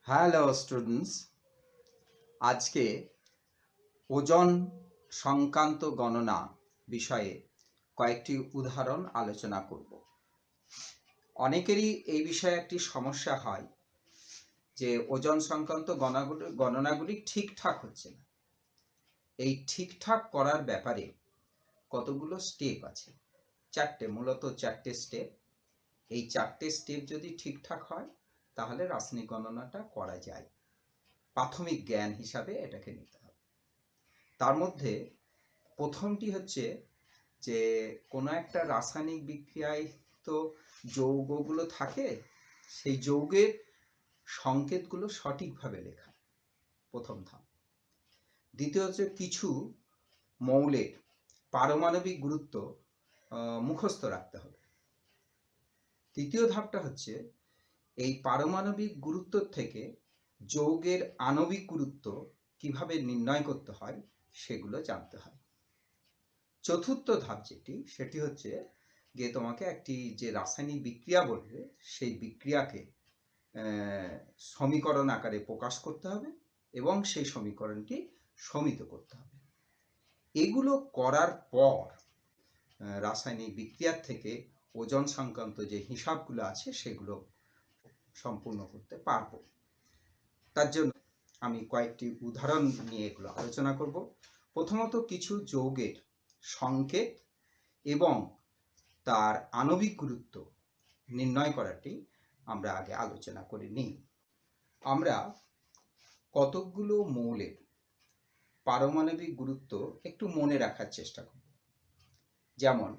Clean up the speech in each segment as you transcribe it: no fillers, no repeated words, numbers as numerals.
Hello students, আজকে ওজন সংক্রান্ত গণনা বিষয়ে কয়েকটি উদাহরণ আলোচনা করব। অনেকেরই এই বিষয়ে একটি সমস্যা হয় যে ওজন সংক্রান্ত গণনাগুলি ঠিকঠাক হচ্ছে না। এই ঠিকঠাক করার ব্যাপারে কতগুলো স্টেপ আছে, মূলত চারটে স্টেপ। এই চারটে স্টেপ যদি ঠিকঠাক হয় তাহলে রাসায়নিক গণনাটা করা যায়। প্রাথমিক জ্ঞান হিসাবে এটাকে নিতে হবে। তার মধ্যে প্রথমটি হচ্ছে যে কোনো একটা রাসায়নিক বিক্রিয়ায় তো যৌগগুলো থাকে, সেই যৌগের সংকেতগুলো সঠিকভাবে লেখা, প্রথম ধাপ। দ্বিতীয় হচ্ছে কিছু মৌলের পারমাণবিক গুরুত্ব মুখস্থ রাখতে হবে। তৃতীয় ধাপটা হচ্ছে এই পারমাণবিক গুরুত্ব থেকে যৌগের আণবিক গুরুত্ব কিভাবে নির্ণয় করতে হয় সেগুলো জানতে হয়। চতুর্থ ধাপ সেটি হচ্ছে গিয়ে তোমাকে একটি যে রাসায়নিক বিক্রিয়া বলবে সেই বিক্রিয়াকে সমীকরণ আকারে প্রকাশ করতে হবে এবং সেই সমীকরণটি সমিত করতে হবে। এগুলো করার পর রাসায়নিক বিক্রিয়ার থেকে ওজন সংক্রান্ত যে হিসাবগুলো আছে সেগুলো সম্পূর্ণ করতে পারব। তার জন্য আমি কয়েকটি উদাহরণ নিয়ে এগুলো আলোচনা করব। প্রথমত কিছু যৌগের সংকেত এবং তার আণবিক গুরুত্ব নির্ণয় করাটি আমরা আগে আলোচনা করে নিই। আমরা কতকগুলো মৌলের পারমাণবিক গুরুত্ব একটু মনে রাখার চেষ্টা করব। যেমন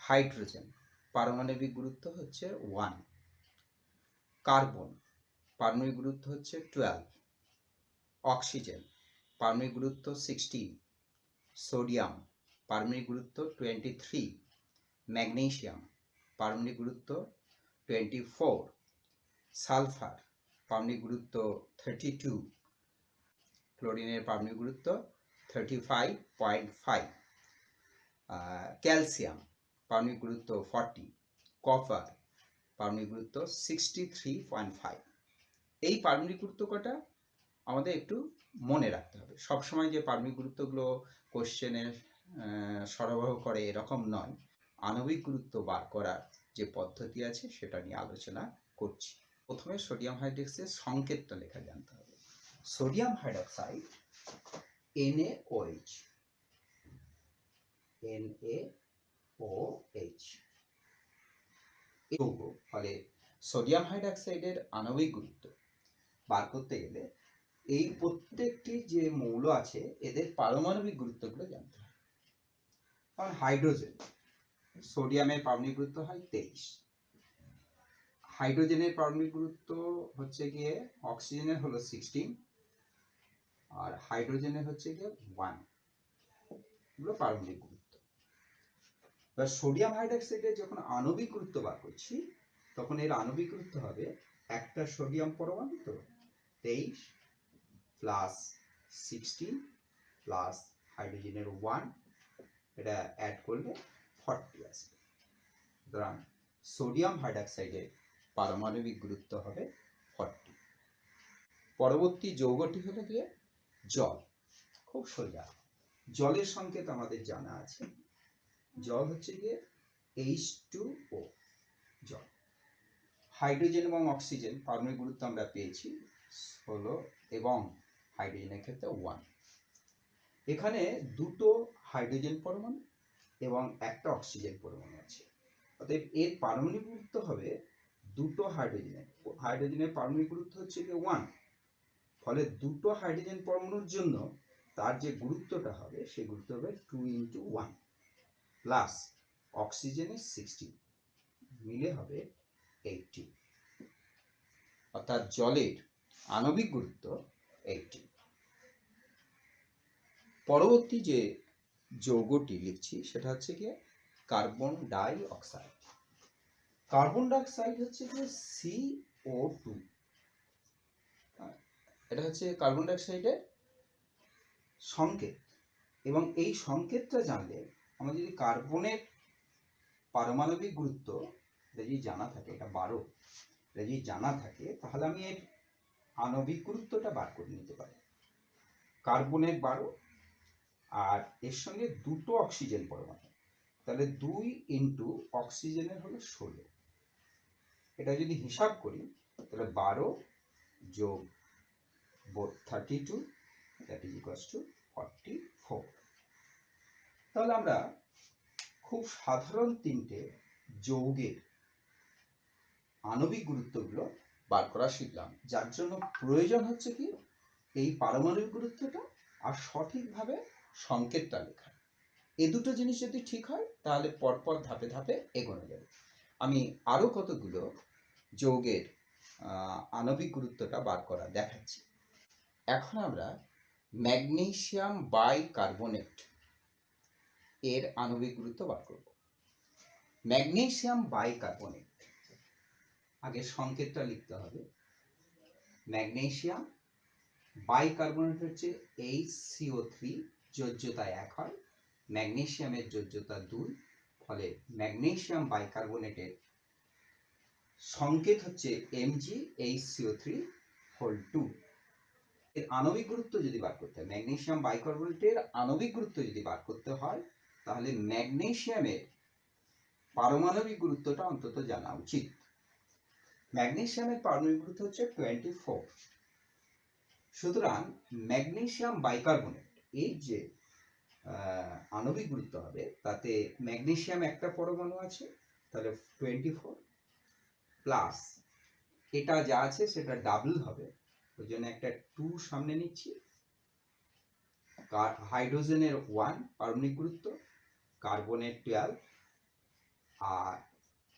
হাইড্রোজেন পারমাণবিক গুরুত্ব হচ্ছে 1, কার্বন পারমাণবিক গুরুত্ব হচ্ছে 12, অক্সিজেন পারমাণবিক গুরুত্ব 16, সোডিয়াম পারমাণবিক গুরুত্ব 23, ম্যাগনেসিয়াম পারমাণবিক গুরুত্ব 24, সালফার পারমাণবিক গুরুত্ব 32, ক্লোরিনের পারমাণবিক গুরুত্ব 35.5, ক্যালসিয়াম পারমাণবিক গুরুত্ব 40, কপার পারমাণবিক গুরুত্ব 63.5। এই পারমাণবিক গুরুত্ব কটা আমাদের একটু মনে রাখতে হবে। সবসময় যে পারমাণবিক গুরুত্বগুলো কোশ্চেনে সরবরাহ করে এরকম নয়, আণবিক গুরুত্ব বার করার যে পদ্ধতি আছে সেটা নিয়ে আলোচনা করছি। প্রথমে সোডিয়াম হাইড্রক্সাইডের সংকেতটা লেখা জানতে হবে। সোডিয়াম হাইড্রক্সাইড NaOH, NaOH যৌগ। ফলে সোডিয়াম হাইড্রক্সাইডের আণবিক গুরুত্ব বার করতে গেলে এই প্রত্যেকটি যে মৌল আছে এদের পারমাণবিক গুরুত্বগুলো জানতে হবে। কারণ হাইড্রোজেন, সোডিয়ামের পারমাণবিক গুরুত্ব হয় 23, হাইড্রোজেনের পারমাণবিক গুরুত্ব হচ্ছে গিয়ে অক্সিজেনের হলো 16 আর হাইড্রোজেনের হচ্ছে গিয়ে 1, এগুলো পারমাণবিক গুরুত্ব। এবার সোডিয়াম হাইড্রক্সাইডের যখন আণবিক গুরুত্ব বার করছি তখন এর আণবিক গুরুত্ব হবে একটা সোডিয়াম পরমাণু তো 23 প্লাস 16 প্লাস হাইড্রোজেনের 1, এটা অ্যাড করলে 40 আসবে। সুতরাং সোডিয়াম হাইড্রক্সাইডের পারমাণবিক গুরুত্ব হবে 40। পরবর্তী যৌগটি হলো গিয়ে জল। খুব সোজা, জলের সংকেত আমাদের জানা আছে। জল হচ্ছে গিয়ে H2O, জল। হাইড্রোজেন এবং অক্সিজেন পারমাণবিক গুরুত্ব আমরা পেয়েছি 16 এবং হাইড্রোজেনের ক্ষেত্রে 1। এখানে দুটো হাইড্রোজেন পরমাণু এবং একটা অক্সিজেন পরমাণু আছে, অতএব এর পারমাণবিক গুরুত্ব হবে দুটো হাইড্রোজেনের পারমাণবিক গুরুত্ব হচ্ছে গিয়ে 1। ফলে দুটো হাইড্রোজেন পরমাণুর জন্য তার যে গুরুত্বটা হবে সেই গুরুত্ব হবে 2 × 1 প্লাস অক্সিজেনের 16 মিলে হবে 80, অর্থাৎ জলের আণবিক গুরুত্ব 80। পরবর্তী যে যৌগটি লিখছি সেটা হচ্ছে গিয়ে carbon die oxide. Carbon die oxide হচ্ছে গিয়ে CO2, এটা হচ্ছে কার্বন ডাই অক্সাইডের সংকেত। এবং এই সংকেতটা জানলে আমরা যদি কার্বনের পারমাণবিক গুরুত্ব যদি জানা থাকে, এটা 12, এটা যদি জানা থাকে তাহলে আমি এর আণবিক গুরুত্বটা বার করে নিতে পারি। কার্বনের 12 আর এর সঙ্গে দুটো অক্সিজেন পরমাণু, তাহলে 2 ইন্টু অক্সিজেনের হলো 16। এটা যদি হিসাব করি তাহলে 12 যোগ 32 দ্যাট ইজ ইকুয়ালস টু 44। তাহলে আমরা খুব সাধারণ তিনটে যৌগের আণবিক গুরুত্বগুলো বার করা শিখলাম, যার জন্য প্রয়োজন হচ্ছে কি এই পারমাণবিক গুরুত্বটা আর সঠিকভাবে সংকেতটা লেখা। এই দুটো জিনিস যদি ঠিক হয় তাহলে পরপর ধাপে ধাপে এগোনো যাবে। আমি আরো কতগুলো যৌগের আণবিক গুরুত্বটা বার করা দেখাচ্ছি। এখন আমরা ম্যাগনেসিয়াম বাইকার্বনেট এর আণবিক গুরুত্ব বার করব। ম্যাগনেসিয়াম বাইকার্বনেট, আগে সংকেতটা লিখতে হবে। ম্যাগনেসিয়াম বাইকার্বনেট হচ্ছে HCO3, যোজ্যতা 1 হয়, ম্যাগনেসিয়ামের যোজ্যতা 2, ফলে ম্যাগনেসিয়াম বাইকার্বনেটের সংকেত হচ্ছে MgHCO3(2). এর আণবিক গুরুত্ব যদি বার করতে হয়, ম্যাগনেসিয়াম বাইকার্বনেটের আণবিক গুরুত্ব যদি বার করতে হয়, তাহলে ম্যাগনেসিয়ামের পারমাণবিক গুরুত্বটা অন্তত জানা উচিত। ম্যাগনেসিয়ামের পারমাণবিক গুরুত্ব হচ্ছে 24। সুতরাং ম্যাগনেসিয়াম বাইকার্বনেট এর যে আণবিক গুরুত্ব হবে তাতে ম্যাগনেসিয়াম একটা পরমাণু আছে, তাহলে 24 প্লাস এটা যা আছে সেটা ডাবল হবে, ওই জন্য একটা 2 সামনে নিচ্ছি। হাইড্রোজেনের 1 পারমাণবিক গুরুত্ব, কার্বনের 12, আর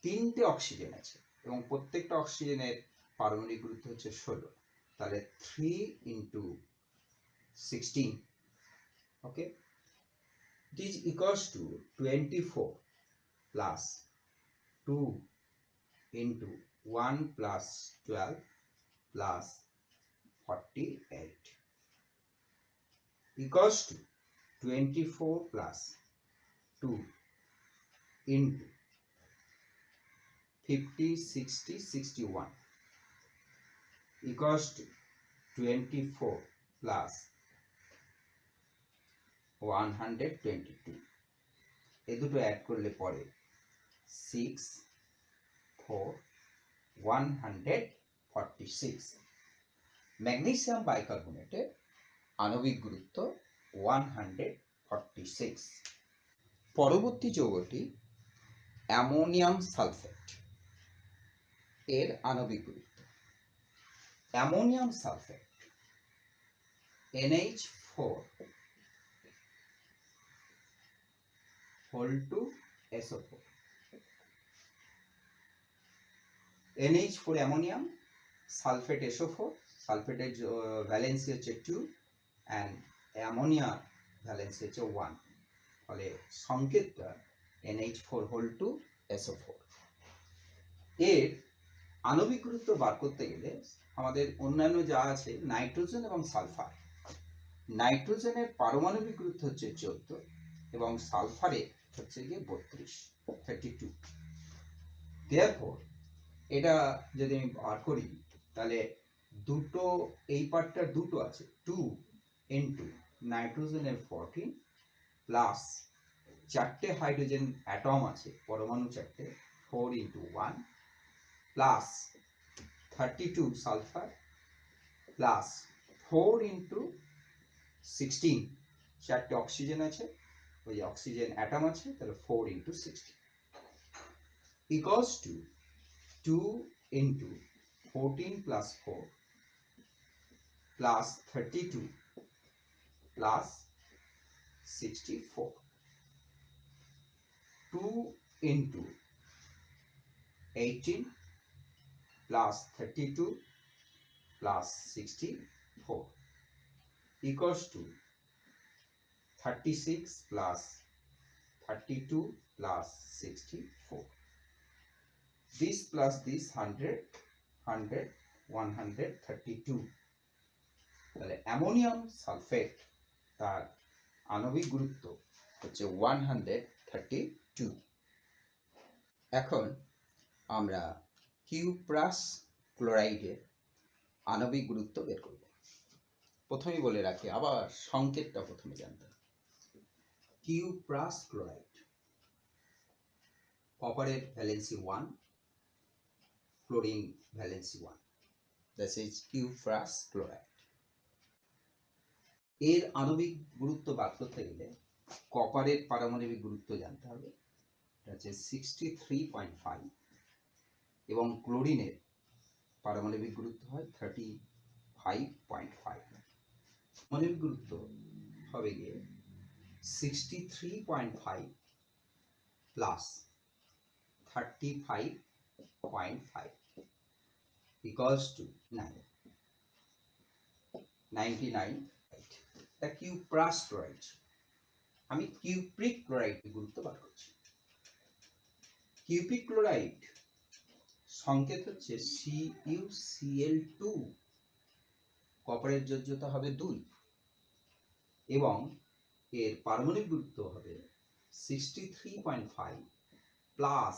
3টে অক্সিজেন আছে এবং প্রত্যেকটা অক্সিজেনের পারমাণবিক গুরুত্ব হচ্ছে 16, তাহলে 3 into 16, okay, it is equals to 24 plus 2 into 1 plus 12 plus 48 equals to 24 plus 2 into 50, 60, 61 equals to 24 plus 122। এই দুটো অ্যাড করলে পরে 6, 4, 146। ম্যাগনেসিয়াম বাইকার্বনেটের আণবিক গুরুত্ব 146। পরবর্তী যৌগটি অ্যামোনিয়াম সালফেট এর আণবিক গুরুত্ব। Ammonium sulphate NH4(2)SO4, NH4 ammonium, sulphate SO4, সালফেটের ভ্যালেন্সি হচ্ছে 2 অ্যান্ড অ্যামোনিয়ার ভ্যালেন্সি হচ্ছে 1, ফলে সংকেতটা NH4(2)SO4। এর আণবিক গুরুত্ব বার করতে গেলে আমাদের অন্যান্য যা আছে নাইট্রোজেন এবং সালফার, নাইট্রোজেনের পারমাণবিক গুরুত্ব হচ্ছে 14 এবং সালফারের হচ্ছে গিয়ে 32। Therefore এটা যদি আমি বার করি তাহলে দুটো, এই পার্টটা দুটো আছে, 2 ইন্টু নাইট্রোজেনের 14 প্লাস 4টে হাইড্রোজেন অ্যাটম আছে, পরমাণু 4টে, 4 into 1 plus 32 sulphur plus 4 into 16, 4টে অক্সিজেন আছে, ওই অক্সিজেন অ্যাটম আছে, তাহলে 4 into 16 equals to 2 into 14 plus 4 plus 32 plus 64, 2 into 18 plus 32 plus 64 equals to 36 plus 32 plus 64. This plus this 100, 100, 132. তাহলে অ্যামোনিয়াম সালফেট তার আণবিক গুরুত্ব হচ্ছে 132। এখন আমরা কিউপ্রাস ক্লোরাইডের আণবিক গুরুত্ব বের করব। প্রথমেই বলে রাখি, আবার সংকেতটা প্রথমে জানতে হবে। কিউপ্রাস ক্লোরাইড, কপারের valency 1, chlorine valency 1, this is cuprous chloride. এর আণবিক গুরুত্ব বার করতে গেলে কপারের পারমাণবিক গুরুত্ব জানতে হবে, এটা হচ্ছে 63.5, এবং ক্লোরিনের পারমাণবিক গুরুত্ব হয় 35.5। পারমাণবিক গুরুত্ব হবে গিয়ে 63.5 প্লাস 35.5 equals to 99. এটা কিউপ্রাস ক্লোরাইড। আমি কিউপ্রিক ক্লোরাইড গুরুত্ব বার করছি। কিউপ্রিক ক্লোরাইড সংকেত হচ্ছে CuCl2, কপারের যোজ্যতা হবে 2 এবং এর পারমাণবিক গুরুত্ব হবে 63.5 প্লাস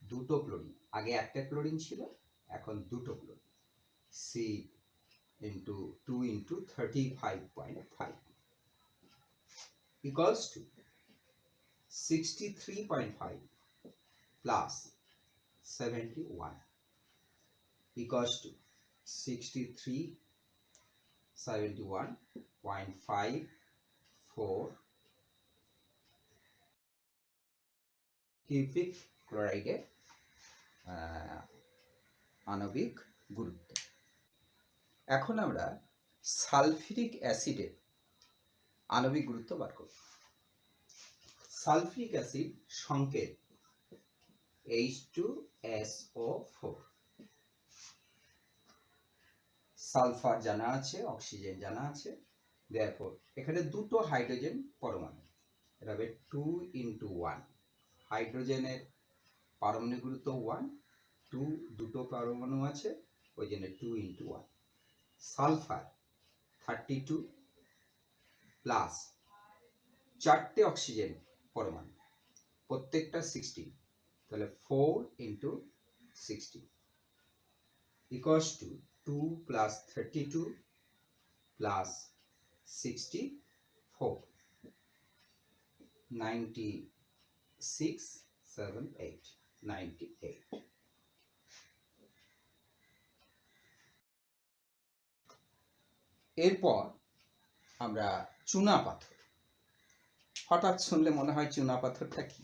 দুটো ক্লোরিন, আগে একটা ক্লোরিন ছিল, এখন দুটো chlorine, C into 2 into 35.5 equals to 63.5 plus 71 equals to 71.54 cupric ক্লোরাইডের আণবিক গুরুত্ব। এখন আমরা সালফিউরিক অ্যাসিডের আণবিক গুরুত্ব বার করব। সালফিউরিক অ্যাসিড সংকেত H2SO4, সালফার জানা আছে, অক্সিজেন জানা আছে, দেয়ারফর এখানে দুটো হাইড্রোজেন পরমাণু, এটা হবে 2 into 1, হাইড্রোজেনের পারমাণবিক গুরুত্ব 1, 2 দুটো পরমাণু আছে, ওই জন্য 2 into 1। সালফার 32 প্লাস চারটে অক্সিজেন পরমাণু, প্রত্যেকটা 16, তাহলে 4 into 16 equals to 2 plus 32 plus 64, 96, 7, 8, 98। এরপর আমরা চুনা পাথর। হঠাৎ শুনলে মনে হয় চুনা পাথরটা কি?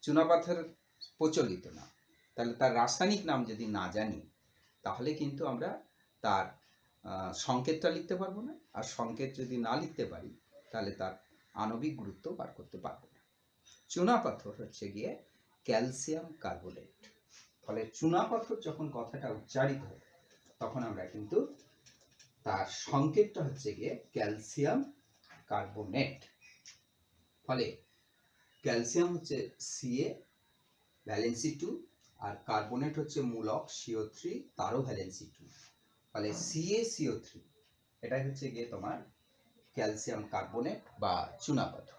চুনা পাথর প্রচলিত না, তাহলে তার রাসায়নিক নাম যদি না জানি তাহলে কিন্তু আমরা তার সংকেতটা লিখতে পারবো না, আর সংকেত যদি না লিখতে পারি তাহলে তার আণবিক গুরুত্ব বার করতে পারবো না। চুনা পাথর হচ্ছে গিয়ে ক্যালসিয়াম কার্বোনেট। ফলে চুনা পাথর যখন কথাটা উচ্চারিত হয় তখন আমরা কিন্তু তার সংকেতটা হচ্ছে গিয়ে ক্যালসিয়াম কার্বোনেট। ফলে ক্যালসিয়াম হচ্ছে Ca ভ্যালেন্সি 2, আর কার্বোনেট হচ্ছে মূলক CO3, তারও ভ্যালেন্সি 2, ফলে CaCO3 এটাই হচ্ছে গিয়ে তোমার ক্যালসিয়াম কার্বোনেট বা চুনা পাথর।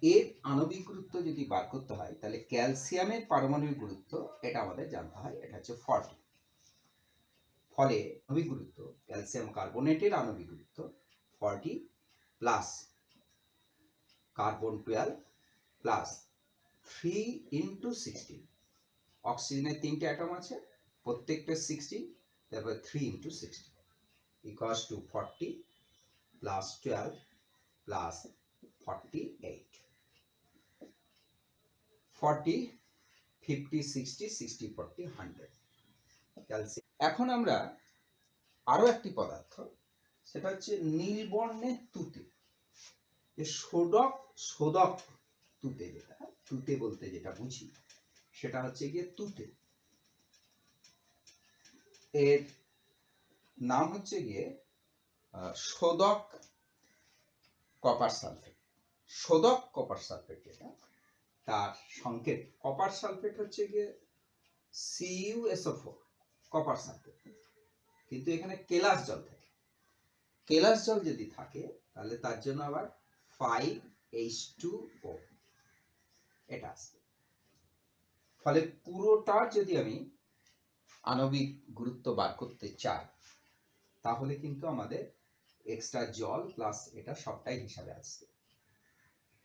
এর আণবিক গুরুত্ব যদি বার করতে হয় তাহলে ক্যালসিয়ামের পারমাণবিক গুরুত্ব এটা আমাদের জানতে হয়, এটা হচ্ছে 40। ফলে আণবিক গুরুত্ব ক্যালসিয়াম কার্বোনেটের আণবিক গুরুত্ব 40 প্লাস কার্বন 12 প্লাস 3 into 16, অক্সিজেনের 3টে অ্যাটম আছে, প্রত্যেকটা 16, তারপর 3 into 16 equals to 40 plus 12 plus 48, 40, 50, 60, 60, 40, 100 calcium. এখন আমরা আরো একটি পদার্থ, সেটা হচ্ছে নীল বর্ণের তুতে, শোধক তুতে, যেটা তুতে বলতে যেটা বুঝি সেটা হচ্ছে গিয়ে তুতে। এর নাম হচ্ছে গিয়ে শোধক কপার সালফেট। শোধক কপার সালফেট যেটা, তার সংকেত কপার সালফেট হচ্ছে গিয়ে CuSO4, কপার সালফেট, কিন্তু এখানে কেলাস জল থাকে। কেলাস জল যদি থাকে তাহলে তার জন্য আবার 5H2O এটা আসবে। ফলে পুরোটা যদি আমি আণবিক গুরুত্ব বার করতে চাই, তাহলে কিন্তু আমাদের এক্সট্রা জল প্লাস এটা সবটাই হিসাবে আসছে।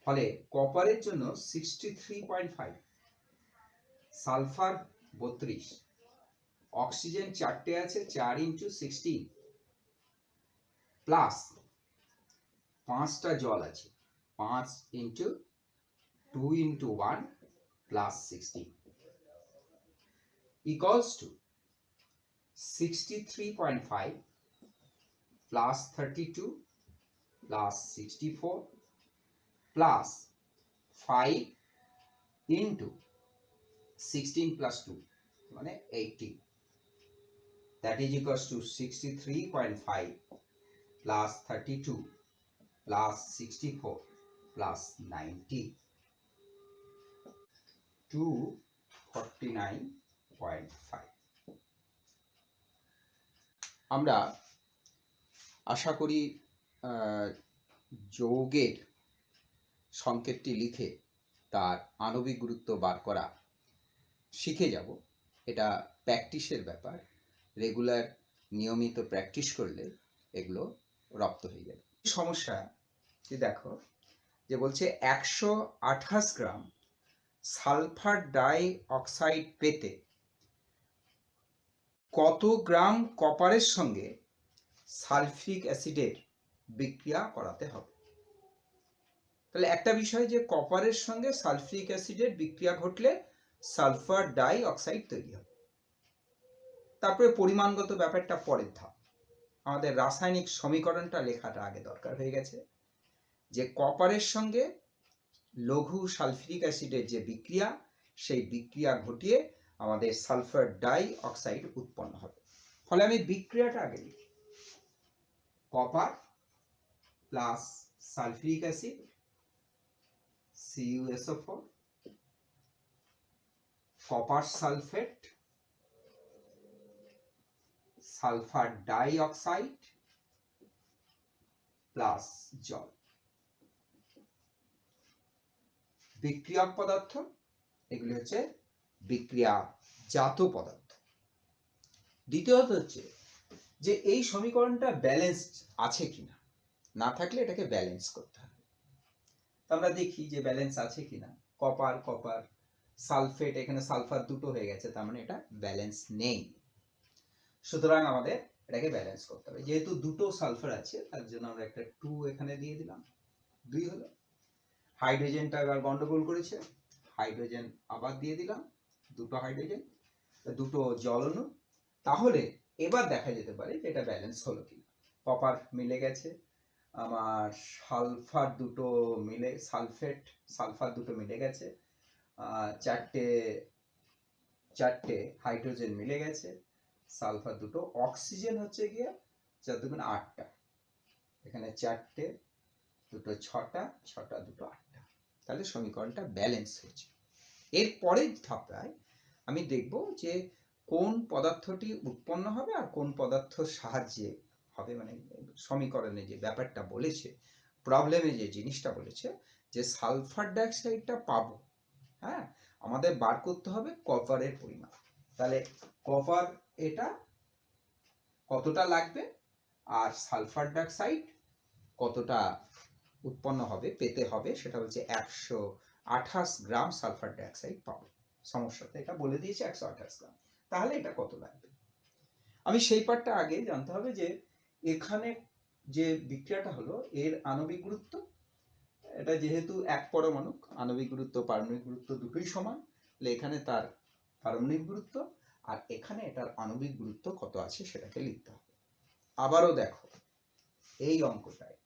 ফলে কপারের জন্য 63.5, সালফার 32, অক্সিজেন 4টে আছে, 4 × 16 প্লাস 5টা জল আছে, 5 × 2 × 1 plus 16 equals to 63.5 plus 32 plus 64 plus 5 into 16 plus 2 মানে 80, that is equals to 63.5 plus 32 plus 64 plus 90, 249.5। আমরা আশা করি যৌগের সংকেতটি লিখে তার আণবিক গুরুত্ব বার করা শিখে যাব। এটা প্র্যাকটিসের ব্যাপার, রেগুলার নিয়মিত প্র্যাকটিস করলে এগুলো রপ্ত হয়ে যাবে। সমস্যা কি দেখো, যে বলছে 128 গ্রাম সালফার ডাই অক্সাইড পেতে কত গ্রাম কপারের সঙ্গে সালফিক অ্যাসিডের বিক্রিয়া করাতে হবে। তাহলে একটা বিষয় যে কপারের সঙ্গে সালফিক অ্যাসিডের বিক্রিয়া ঘটলে সালফার ডাই অক্সাইড তৈরি হবে। তারপরে পরিমাণগত ব্যাপারটা পরের ধাপ, আমাদের রাসায়নিক সমীকরণটা লেখাটা আগে দরকার হয়ে গেছে, যে কপারের সঙ্গে লঘু সালফিক অ্যাসিডের যে বিক্রিয়া, সেই বিক্রিয়া ঘটিয়ে আমাদের সালফার ডাই অক্সাইড উৎপন্ন হবে। ফলে আমি বিক্রিয়াটা আগে লিখি, copper plus sulphuric acid CuSO4, copper sulphate, sulphur dioxide plus জল। বিক্রিয়ক পদার্থ এগুলি হচ্ছে বিক্রিয়াজাত পদার্থ। দ্বিতীয়ত হচ্ছে যে এই সমীকরণটা ব্যালেন্সড আছে কিনা, না থাকলে এটাকে ব্যালেন্স করতে হবে। আমরা দেখি যে ব্যালেন্স আছে কিনা। কপার কপার সালফেট, এখানে সালফার দুটো হয়ে গেছে, তার মানে এটা ব্যালেন্স নেই। সুতরাং আমাদের এটাকে ব্যালেন্স করতে হবে। যেহেতু দুটো সালফার আছে তার জন্য আমরা একটা 2 এখানে দিয়ে দিলাম, 2 হলো। হাইড্রোজেনটা এবার গন্ডগোল করেছে, হাইড্রোজেন আবার দিয়ে দিলাম, দুটো হাইড্রোজেন, দুটো জল অণু। তাহলে এবার দেখা যেতে পারে যে এটা ব্যালেন্স হলো কিনা। কপার মিলে গেছে, আমার সালফার দুটো মিলে, সালফার দুটো মিলে গেছে, চারটে হাইড্রোজেন মিলে গেছে, সালফার দুটো, অক্সিজেন হচ্ছে গিয়ে 4 × 2 = 8টা, এখানে 4টে, দুটো 6টা, 6টা দুটো 8টা। তাহলে সমীকরণটা ব্যালেন্স হয়েছে। এর পরের ধাপটায় আমি দেখব যে কোন পদার্থটি উৎপন্ন হবে আর কোন পদার্থর সাহায্যে হবে, মানে সমীকরণে যে ব্যাপারটা বলেছে, প্রবলেমে যে জিনিসটা বলেছে যে সালফার ডাইঅক্সাইডটা পাবো, হ্যাঁ, আমাদের বার করতে হবে কপারের পরিমাণ। তাহলে কপার এটা কতটা লাগবে আর সালফার ডাইঅক্সাইড কতটা উৎপন্ন হবে, পেতে হবে, সেটা হচ্ছে 128 গ্রাম সালফার ডাইঅক্সাইড পাবো। সমস্যাতে এটা বলে দিয়েছে 128 গ্রাম। তাহলে এটা কত লাগবে, আমি সেই পার্টটা আগে জানতে হবে। যে এখানে যে বিক্রিয়াটা হলো এর আণবিক গুরুত্ব, এটা যেহেতু এক পরমাণু, আণবিক গুরুত্ব পারমাণবিক গুরুত্ব দুটোই সমান, তাহলে এখানে তার পারমাণবিক গুরুত্ব আর এখানে এটার আণবিক গুরুত্ব কত আছে সেটাকে লিখতে হবে। আবারও দেখো, এই অঙ্কটায়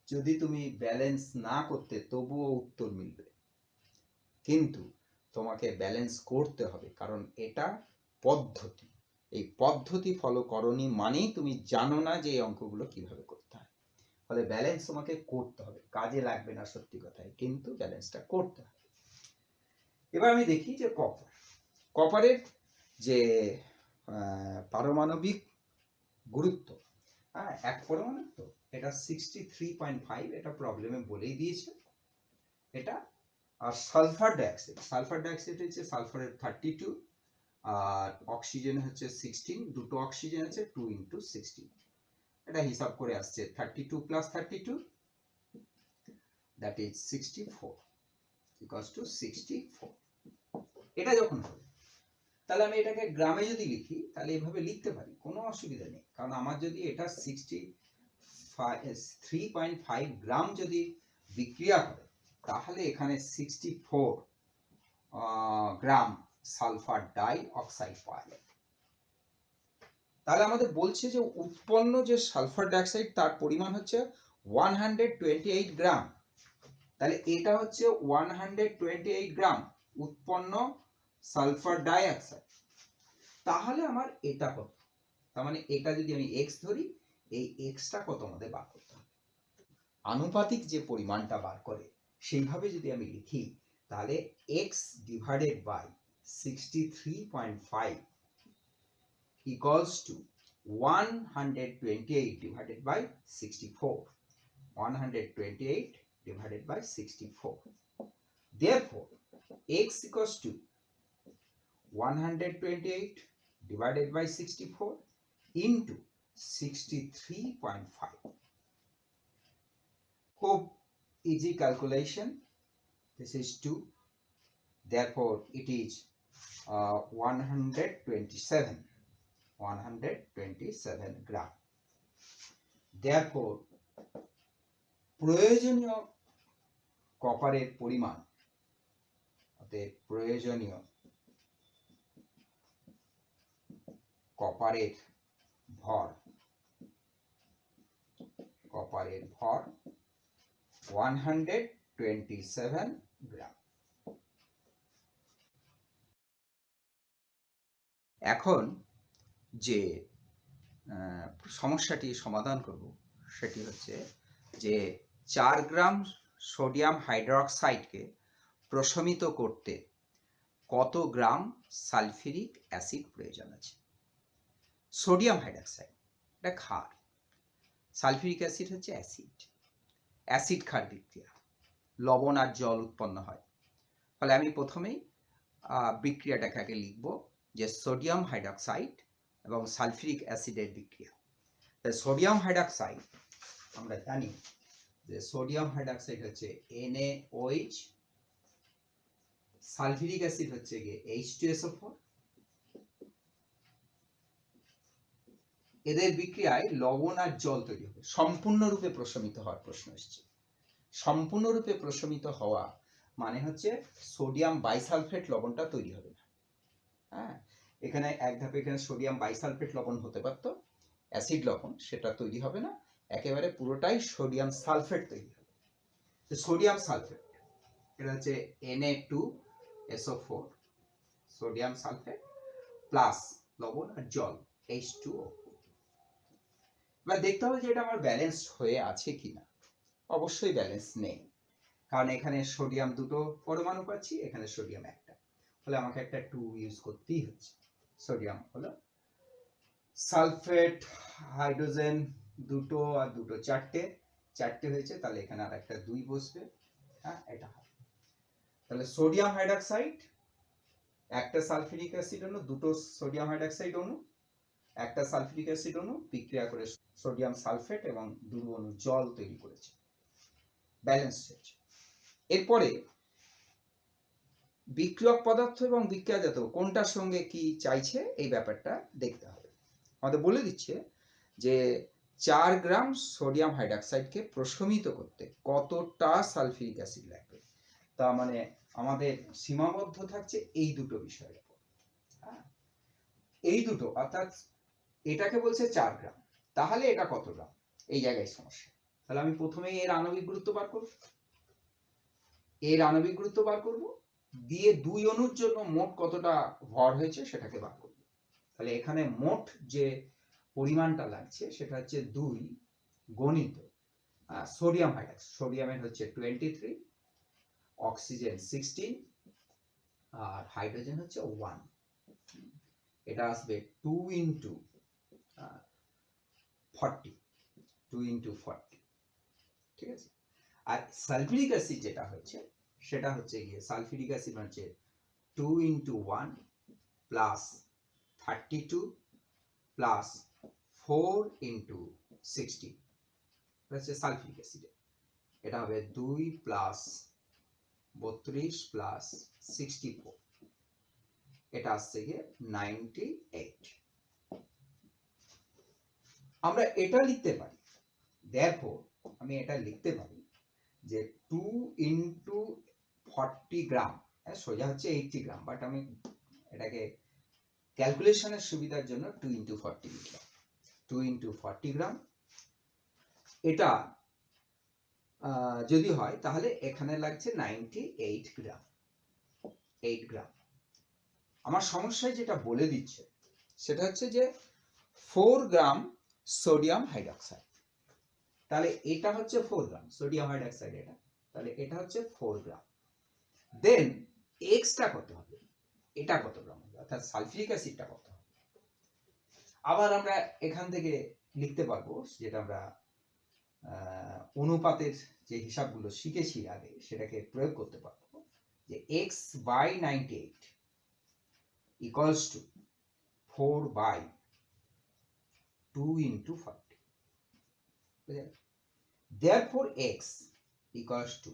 যদি তুমি ব্যালেন্স না করতে তবুও উত্তর মিলবে, কিন্তু তোমাকে ব্যালেন্স করতে হবে, কারণ এটা পদ্ধতি। এই পদ্ধতি ফলো করনি মানেই তুমি জানো না যে এই অঙ্কগুলো কিভাবে করতে হয়। ফলে ব্যালেন্স তোমাকে করতে হবে, কাজে লাগবে না সত্যি কথাই, কিন্তু ব্যালেন্সটা করতে হবে। এবার আমি দেখি যে কপারের যে পারমাণবিক গুরুত্ব, হ্যাঁ, এক পরমাণু তো, এটা 63.5, এটা প্রবলেমে বলেই দিয়েছে এটা। আর সালফার ডাইঅক্সাইড হচ্ছে সালফারের 32, আর অক্সিজেন হচ্ছে 16, দুটো অক্সিজেন আছে 2 × 16, এটা হিসাব করে আসছে 32 + 32, দ্যাট ইজ 64 ইকুয়ালস টু 64। এটা যখন হবে তাহলে আমি এটাকে গ্রামে যদি লিখি তাহলে এভাবে লিখতে পারি, কোনো অসুবিধা নেই। কারণ আমার যদি এটা 3.5 গ্রাম যদি বিক্রিয়া করে তাহলে এখানে 64 গ্রাম সালফার ডাই অক্সাইড পাওয়া যায়। তাহলে আমাদের বলছে যে উৎপন্ন যে সালফার ডাইঅক্সাইড তার পরিমাণ হচ্ছে 128 গ্রাম। তাহলে এটা হচ্ছে 128 গ্রাম উৎপন্ন সালফার ডাইঅক্সাইড। তাহলে আমার এটা কত, তার মানে এটা যদি আমি x ধরি, এই xটা কত আমাদের বার করতে হবে। আনুপাতিক যে পরিমাণটা বার করে সেইভাবে যদি আমি লিখি তাহলে x divided by 63.5 equals to 128 divided by 64. 128 divided by 64. Therefore, x equals to 128 divided by 64 into 63.5. Hope easy calculation. This is 2. Therefore, it is 127 gram. Therefore, প্রয়োজনীয় কপারের পরিমাণ, অর্থাৎ প্রয়োজনীয় কপারের ভর 127 গ্রাম। এখন যে সমস্যাটি সমাধান করব সেটি হচ্ছে যে 4 গ্রাম সোডিয়াম হাইড্রোক্সাইডকে প্রশমিত করতে কত গ্রাম সালফিউরিক অ্যাসিড প্রয়োজন আছে। সোডিয়াম হাইড্রোক্সাইড এটা ক্ষার, সালফিউরিক অ্যাসিড হচ্ছে অ্যাসিড, অ্যাসিড ক্ষার বিক্রিয়া, লবণ আর জল উৎপন্ন হয়। ফলে আমি প্রথমেই বিক্রিয়াটাকে আগে লিখব যে সোডিয়াম হাইড্রোক্সাইড এবং সালফিউরিক অ্যাসিডের বিক্রিয়া। সোডিয়াম হাইড্রোক্সাইড আমরা জানি যে সোডিয়াম হাইড্রোক্সাইড হচ্ছে NaOH, সালফিউরিক অ্যাসিড হচ্ছে গিয়ে H2SO4। এদের বিক্রিয়ায় লবণ আর জল তৈরি হবে। সম্পূর্ণরূপে প্রশমিত হওয়ার প্রশ্ন এসেছে। সম্পূর্ণরূপে প্রশমিত হওয়া মানে হচ্ছে সোডিয়াম বাইসালফেট লবণটা তৈরি হবে না। হ্যাঁ, এখানে এক ধাপে এখানে সোডিয়াম বাইসালফেট লবণ হতে পারত, অ্যাসিড লবণ, সেটা তৈরি হবে না, একেবারে পুরোটাই সোডিয়াম সালফেট তৈরি হবে। সোডিয়াম সালফেট এটা হচ্ছে Na2SO4, সোডিয়াম সালফেট প্লাস লবণ আর জল H2O। এবার দেখতে হবে যে এটা আমার ব্যালেন্সড হয়ে আছে কিনা। অবশ্যই ব্যালেন্স নেই, কারণ এখানে সোডিয়াম দুটো পরমাণু পাচ্ছি, এখানে সোডিয়াম একটা, ফলে আমাকে একটা 2 ইউজ করতেই হচ্ছে। সোডিয়াম হলো সালফেট, হাইড্রোজেন দুটো আর দুটো চারটে হয়েছে, তাহলে এখানে আর একটা 2 বসবে। হ্যাঁ, এটা হবে। তাহলে সোডিয়াম হাইড্রোক্সাইড একটা সালফিউরিক অ্যাসিড অণু, দুটো সোডিয়াম হাইড্রোক্সাইড অণু, একটা সালফিউরিক অ্যাসিড অণু বিক্রিয়া করে সোডিয়াম সালফেট এবং 2 অণু জল তৈরি করেছে, ব্যালেন্স হয়েছে। এরপরে বিক্রিয়ক পদার্থ এবং বিক্রিয়াজাত কোনটার সঙ্গে কি চাইছে এই ব্যাপারটা দেখতে হবে। আমাদের বলে দিচ্ছে যে 4 গ্রাম সোডিয়াম হাইড্রোক্সাইডকে প্রশমিত করতে কতটা সালফিউরিক অ্যাসিড লাগবে। তার মানে আমাদের সীমাবদ্ধ থাকছে এই দুটো বিষয়ের উপর। এই দুটো, অর্থাৎ এটাকে বলছে 4 গ্রাম, তাহলে এটা কত গ্রাম, এই জায়গায় সমস্যা। তাহলে আমি প্রথমেই এর আণবিক গুরুত্ব বার করব, দিয়ে 2 অণুর জন্য মোট কতটা ভর হয়েছে সেটাকে বার করব। তাহলে এখানে মোট যে পরিমাণটা লাগছে সেটা হচ্ছে 2 গণিত সোডিয়াম হাইড্রোক্সাইড, সোডিয়ামের হচ্ছে 23, অক্সিজেন 16 আর হাইড্রোজেন হচ্ছে 1। এটা আসবে 2 × 40, 2 × 40, ঠিক আছে। আর সালফিউরিক অ্যাসিড যেটা হচ্ছে সেটা হচ্ছে গিয়ে সালফিউরিক অ্যাসিড হচ্ছে 2 × 1 প্লাস 32 প্লাস 4 ইন্টু 60, এটা হচ্ছে সালফিউরিক অ্যাসিড। এটা হবে 2 প্লাস 32 প্লাস 64, এটা আসছে গিয়ে 98। আমরা এটা লিখতে পারি, দেখো আমি এটা লিখতে পারি যে 2 ইন্টু 40 গ্রাম, সোজা হচ্ছে 80 গ্রাম, বাট আমি এটাকে ক্যালকুলেশনের সুবিধার জন্য 2 ইন্টু 40 লিখলাম। 2 ইন্টু 40 গ্রাম, এটা যদি হয় তাহলে এখানে লাগছে 98 গ্রাম, 8 গ্রাম। আমার সমস্যায় যেটা বলে দিচ্ছে সেটা হচ্ছে যে 4 গ্রাম সোডিয়াম হাইড্রোক্সাইড, তাহলে এটা হচ্ছে 4 গ্রাম সোডিয়াম হাইড্রোক্সাইড, এটা তাহলে এটা হচ্ছে 4 গ্রাম। দেন এক্সটা কত হবে, এটা কত গ্রাম হবে, অর্থাৎ সালফিউরিক অ্যাসিডটা কত হবে। আবার আমরা এখান থেকে লিখতে পারবো, যেটা আমরা অনুপাতের যে হিসাবগুলো শিখেছি আগে সেটাকে প্রয়োগ করতে পারবো, যে x by 98 equals to 4 by 2 into 40। Therefore x equals to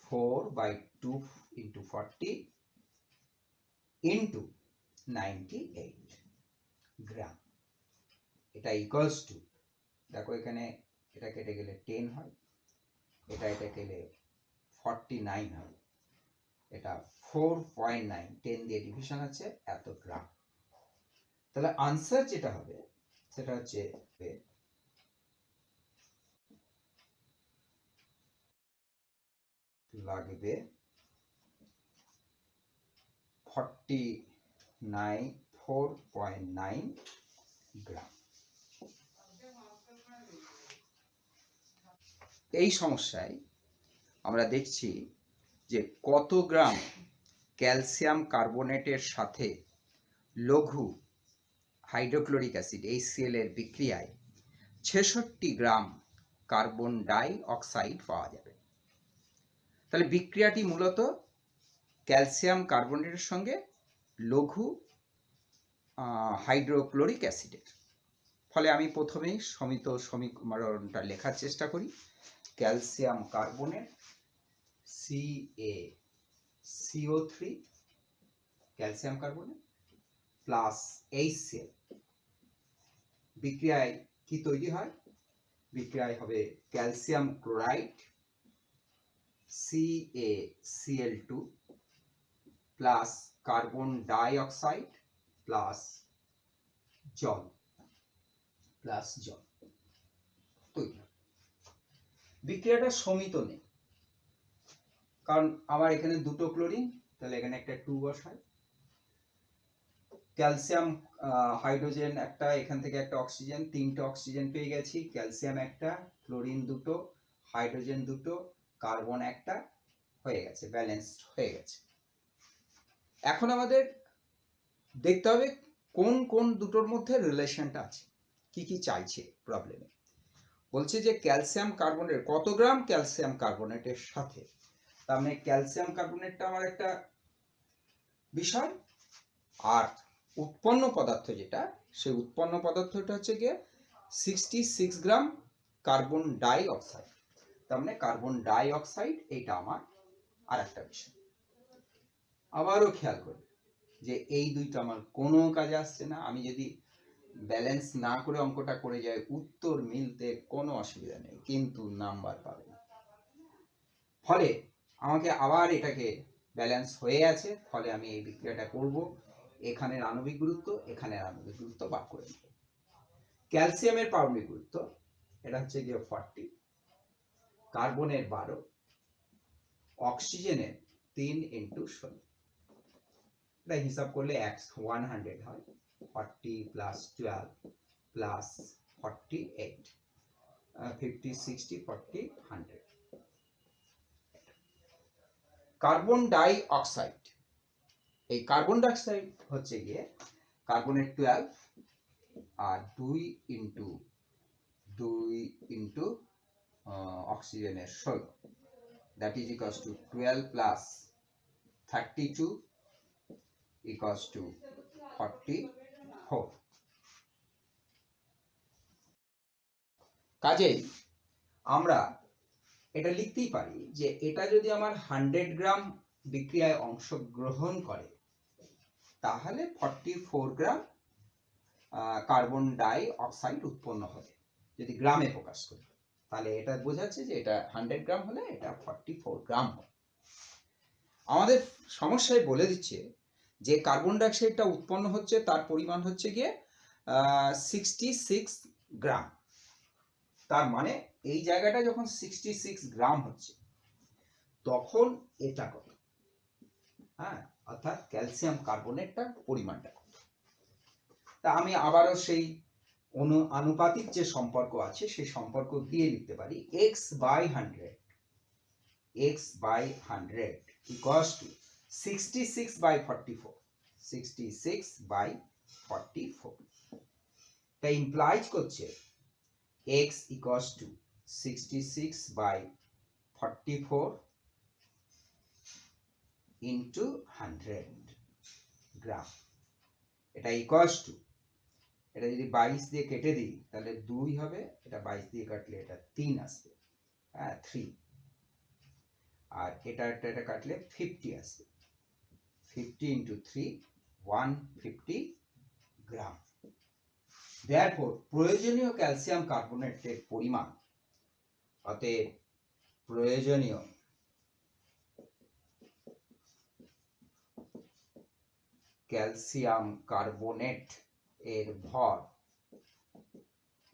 4 by 2 into 40 into 98 গ্রাম। এটা ইকুয়ালস টু, দেখো এখানে এটা কেটে গেলে 10 হয়, এটা গেলে 49 হয়, এটা 4.9, 10 দিয়ে ডিভিশন আছে, এত গ্রাম। তাহলে আনসার যেটা হবে সেটা হচ্ছে লাগবে 4.9 গ্রাম। এই সমস্যায় আমরা দেখছি যে কত গ্রাম ক্যালসিয়াম কার্বনেটের সাথে লঘু হাইড্রোক্লোরিক অ্যাসিড HCl এর বিক্রিয়ায় 66 গ্রাম কার্বন ডাই অক্সাইড পাওয়া যাবে। তাহলে বিক্রিয়াটি মূলত ক্যালসিয়াম কার্বনেটের সঙ্গে লঘু হাইড্রোক্লোরিক অ্যাসিডের। ফলে আমি প্রথমেই সমীকরণটা লেখার চেষ্টা করি। Calcium carbonate CaCO3, calcium carbonate plus HCl, বিক্রিয়ায় কি তৈরি হয়, বিক্রিয়ায় হবে calcium chloride CaCl2 plus carbon dioxide plus জল তৈরি হয়। বিক্রিয়াটা সমিত নেই, কারণ আমার এখানে দুটো ক্লোরিন, তাহলে এখানে একটা 2 বসায়, ক্যালসিয়াম হাইড্রোজেন একটা, এখান থেকে একটা অক্সিজেন, 3টে অক্সিজেন পেয়ে গেছি, ক্যালসিয়াম একটা, ক্লোরিন দুটো, হাইড্রোজেন দুটো, কার্বন একটা, হয়ে গেছে, ব্যালেন্সড হয়ে গেছে। এখন আমাদের দেখতে হবে কোন কোন দুটোর মধ্যে রিলেশনটা আছে, কি কি চাইছে প্রবলেমে। বলছে যে ক্যালসিয়াম কার্বনেট, কত গ্রাম ক্যালসিয়াম কার্বনেটের সাথে, তার মানে ক্যালসিয়াম কার্বনেটটা আমার একটা বিষয়, আর উৎপন্ন পদার্থ যেটা, সেই উৎপন্ন পদার্থটা হচ্ছে গিয়ে 66 গ্রাম কার্বন ডাই অক্সাইড। তার মানে কার্বন ডাই অক্সাইড, এইটা আমার আর একটা বিষয়। আবারও খেয়াল করি যে এই দুইটা আমার কোনো কাজে আসছে না। আমি যদি ব্যালেন্স না করে অঙ্কটা করে যাই, উত্তর মিলতে কোনো অসুবিধা নেই, কিন্তু নাম্বার পাবে না। ফলে আমাকে আবার এটাকে ব্যালেন্স হয়ে আছে, ফলে আমি এই বিক্রিয়াটা করব, এখানের আণবিক গুরুত্ব এখানের আণবিক গুরুত্ব বার করে নেব। ক্যালসিয়ামের পারমাণবিক গুরুত্ব এটা হচ্ছে গিয়ে 40, কার্বনের 12, অক্সিজেনের 3 ইন্টু 16, এটা হিসাব করলে 100 হয়, 40 plus 12 plus 48, 50 60 40 100। Carbon die oxide, এই কার্বন ডাই অক্সাইড হচ্ছে গিয়ে কার্বনের 12 আর 2 ইন্টু অক্সিজেনের 16, that is equals to 12 plus 32 equals to 44। কাজেই আমরা এটা লিখতেই পারি যে এটা যদি আমার 100 গ্রাম বিক্রিয়ায় অংশগ্রহণ করে তাহলে 44 গ্রাম কার্বন ডাই অক্সাইড উৎপন্ন হবে। যদি গ্রামে প্রকাশ করি তাহলে এটা বোঝাচ্ছে যে এটা 100 গ্রাম হলে এটা 44 গ্রাম হবে। আমাদের সমস্যায় বলে দিচ্ছে যে কার্বন ডাই অক্সাইডটা উৎপন্ন হচ্ছে তার পরিমাণ হচ্ছে গিয়ে 66 গ্রাম। তার মানে এই জায়গাটা যখন 66 গ্রাম হচ্ছে তখন এটা কত, হ্যাঁ, অর্থাৎ ক্যালসিয়াম কার্বনেটটার পরিমাণটা কত। তা আমি আবারও সেই আনুপাতিক যে সম্পর্ক আছে সেই সম্পর্ক দিয়ে লিখতে পারি x/100 equals to 66/44। 66/44 তা ইমপ্লাইজ করছে x equals to 66/44 into 100 গ্রাম। এটা ইকুয়ালস টু, এটা যদি 22 দিয়ে কেটে দিই তাহলে 2 হবে, এটা 22 দিয়ে কাটলে এটা 3 আসবে, হ্যাঁ 3, আর এটা কাটলে 50 আসবে। 50 into 3 150 গ্রাম। Therefore প্রয়োজনীয় ক্যালসিয়াম কার্বনেটের পরিমাণ, অতএব প্রয়োজনীয় ক্যালসিয়াম কার্বনেট এর ভর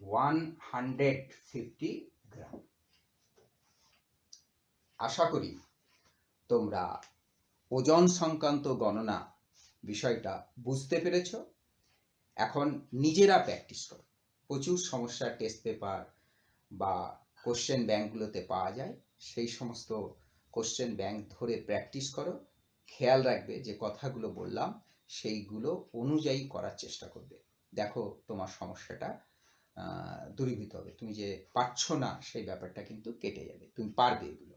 150 গ্রাম। আশা করি তোমরা ওজন সংক্রান্ত গণনা বিষয়টা বুঝতে পেরেছো। এখন নিজেরা প্র্যাকটিস করো। প্রচুর সমস্যা টেস্ট পেপার বা কোশ্চেন ব্যাংকগুলোতে পাওয়া যায়, সেই সমস্ত কোশ্চেন ব্যাংক ধরে প্র্যাকটিস করো। খেয়াল রাখবে যে কথাগুলো বললাম সেইগুলো অনুযায়ী করার চেষ্টা করবে। দেখো তোমার সমস্যাটা দূরীভূত হবে, তুমি যে পারছো না সেই ব্যাপারটা কিন্তু কেটে যাবে, তুমি পারবে এগুলো।